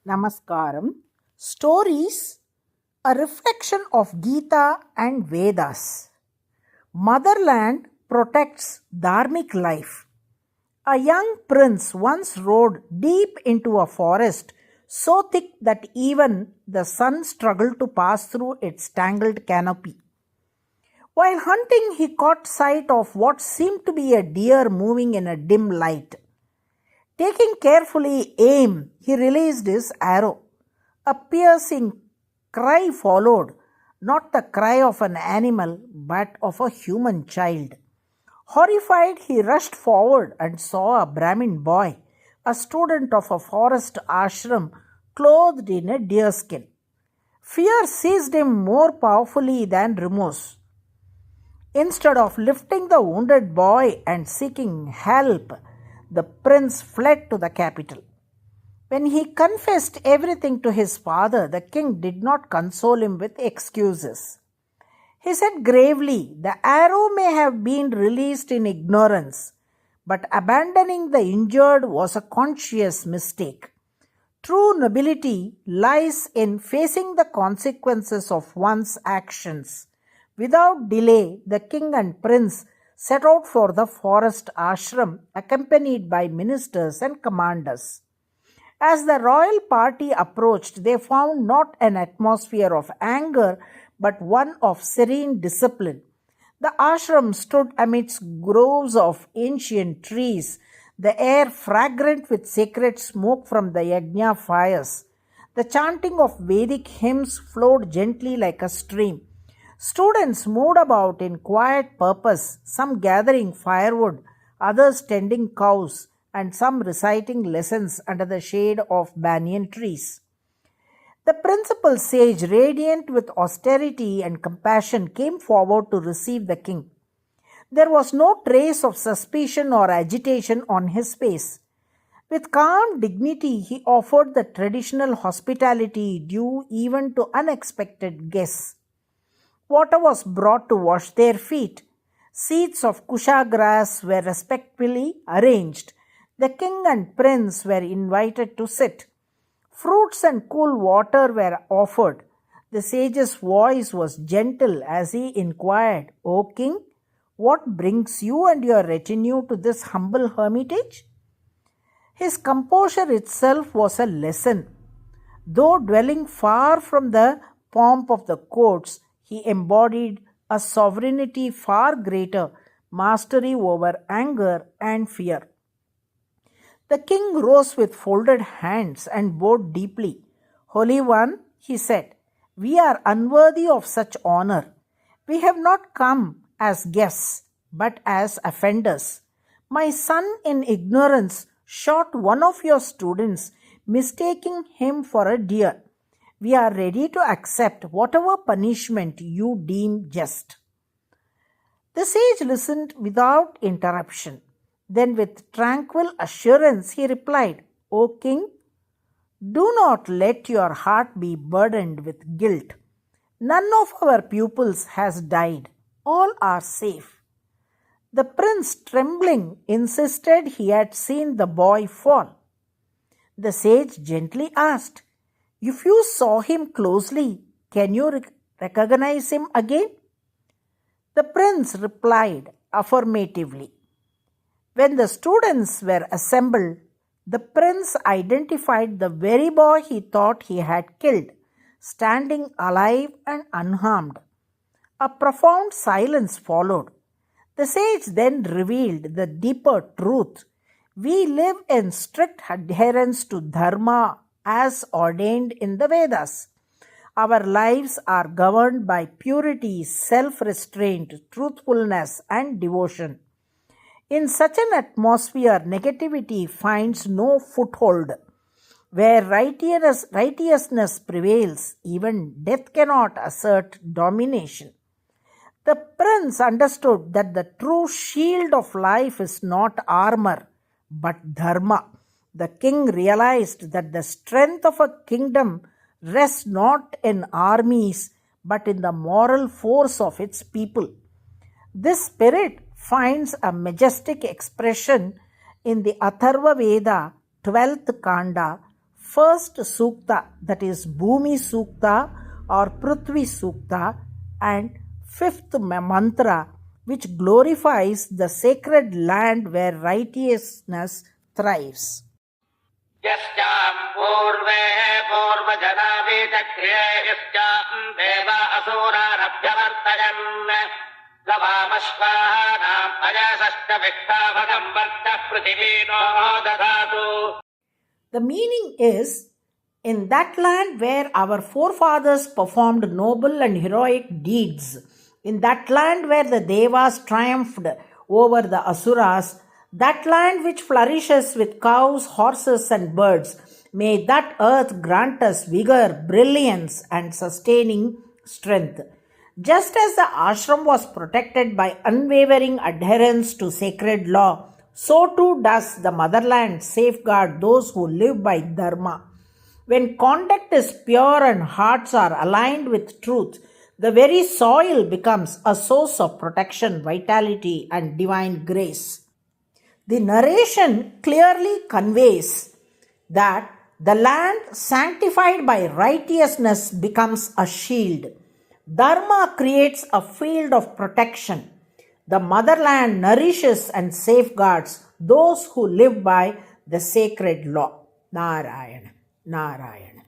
Namaskaram. Stories, a reflection of Gita and Vedas. Motherland protects dharmic life. A young prince once rode deep into a forest so thick that even the sun struggled to pass through its tangled canopy. While hunting, he caught sight of what seemed to be a deer moving in a dim light. Taking carefully aim, he released his arrow. A piercing cry followed, not the cry of an animal, but of a human child. Horrified, he rushed forward and saw a Brahmin boy, a student of a forest ashram, clothed in a deerskin. Fear seized him more powerfully than remorse. Instead of lifting the wounded boy and seeking help, the prince fled to the capital. When he confessed everything to his father, the king did not console him with excuses. He said gravely, "The arrow may have been released in ignorance, but abandoning the injured was a conscious mistake. True nobility lies in facing the consequences of one's actions." Without delay, the king and prince set out for the forest ashram, accompanied by ministers and commanders. As the royal party approached, they found not an atmosphere of anger, but one of serene discipline. The ashram stood amidst groves of ancient trees, the air fragrant with sacred smoke from the yajna fires. The chanting of Vedic hymns flowed gently like a stream. Students moved about in quiet purpose, some gathering firewood, others tending cows, and some reciting lessons under the shade of banyan trees. The principal sage, radiant with austerity and compassion, came forward to receive the king. There was no trace of suspicion or agitation on his face. With calm dignity, he offered the traditional hospitality due even to unexpected guests. Water was brought to wash their feet. Seats of kusha grass were respectfully arranged. The king and prince were invited to sit. Fruits and cool water were offered. The sage's voice was gentle as he inquired, "O king, what brings you and your retinue to this humble hermitage?" His composure itself was a lesson. Though dwelling far from the pomp of the courts, he embodied a sovereignty far greater, mastery over anger and fear. The king rose with folded hands and bowed deeply. "Holy One," he said, "we are unworthy of such honor. We have not come as guests, but as offenders. My son, in ignorance, shot one of your students, mistaking him for a deer. We are ready to accept whatever punishment you deem just." The sage listened without interruption. Then, with tranquil assurance, he replied, "O king, do not let your heart be burdened with guilt. None of our pupils has died. All are safe." The prince, trembling, insisted he had seen the boy fall. The sage gently asked, "If you saw him closely, can you recognize him again?" The prince replied affirmatively. When the students were assembled, the prince identified the very boy he thought he had killed, standing alive and unharmed. A profound silence followed. The sage then revealed the deeper truth. We live in strict adherence to dharma as ordained in the Vedas. Our lives are governed by purity, self-restraint, truthfulness, and devotion. In such an atmosphere, negativity finds no foothold. Where righteousness prevails, even death cannot assert domination. The prince understood that the true shield of life is not armor, but dharma. The king realized that the strength of a kingdom rests not in armies, but in the moral force of its people. This spirit finds a majestic expression in the Atharva Veda, 12th Kanda, first Sukta, that is Bhumi Sukta or Prithvi Sukta, and fifth mantra, which glorifies the sacred land where righteousness thrives. यस्यां पूर्वे पूर्वजनाभिचक्रे यस्यां देवा असुरानभ्यवर्तयन् गवामश्वानाम् अयसश्च विष्टाभगम् वर्तः पृथिवीनो दधातु. The meaning is, in that land where our forefathers performed noble and heroic deeds, in that land where the Devas triumphed over the Asuras, that land which flourishes with cows, horses, and birds, may that earth grant us vigor, brilliance, and sustaining strength. Just as the ashram was protected by unwavering adherence to sacred law, so too does the motherland safeguard those who live by dharma. When conduct is pure and hearts are aligned with truth, the very soil becomes a source of protection, vitality, and divine grace. The narration clearly conveys that the land sanctified by righteousness becomes a shield. Dharma creates a field of protection. The motherland nourishes and safeguards those who live by the sacred law. Narayana, Narayana.